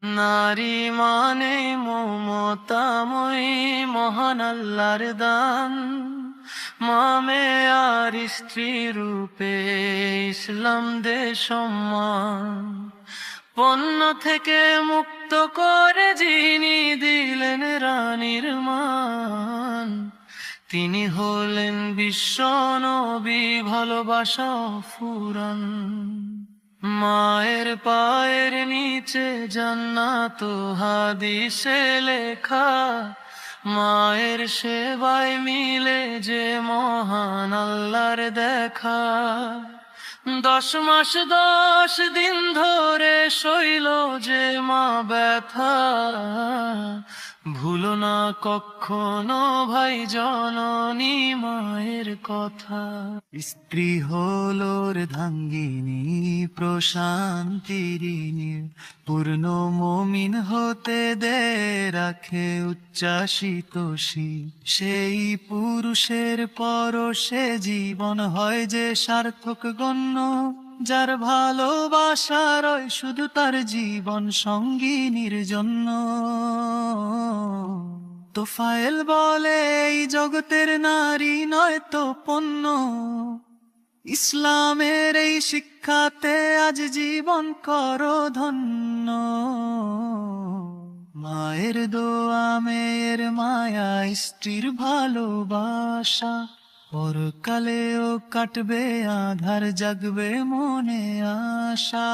নারী মানে মমতাময়ী মহান আল্লাহর দান, মামে আর স্ত্রী রূপে ইসলাম দে সম্মান। পণ্য থেকে মুক্ত করে যিনি দিলেন রানীর মান, তিনি হলেন বিশ্ব নবী ভালোবাসা ফুরান। মায়ের পায়ের নিচে জান্নাত হাদিসে লেখা, মায়ের সেবায় মিলে যে মহান আল্লাহর দেখা। 10 মাস 10 দিন ধরে সইল যে মা ব্যথা, ভুলো না কখনো ভাই জননী মায়ের কথা। স্ত্রী হলো ধাঙ্গিনী প্রশান্তিরিনী, পূর্ণ মুমিন হতে দে রাখে উচ্ছ্বাসিত সেই পুরুষের পরশে জীবন হয় যে সার্থক গণ্য, যার ভালোবাসার শুধু তার জীবন সঙ্গিনীর জন্য। তোফায়েল বলে এই জগতের নারী নয় তো পণ্য, ইসলামের এই শিক্ষাতে আজ জীবন করো ধন্য। মায়ের দোয়া মেয়ের মায়া স্ত্রীর ভালোবাসা, পরকালেও কাটবে আধার জাগবে মনে আশা।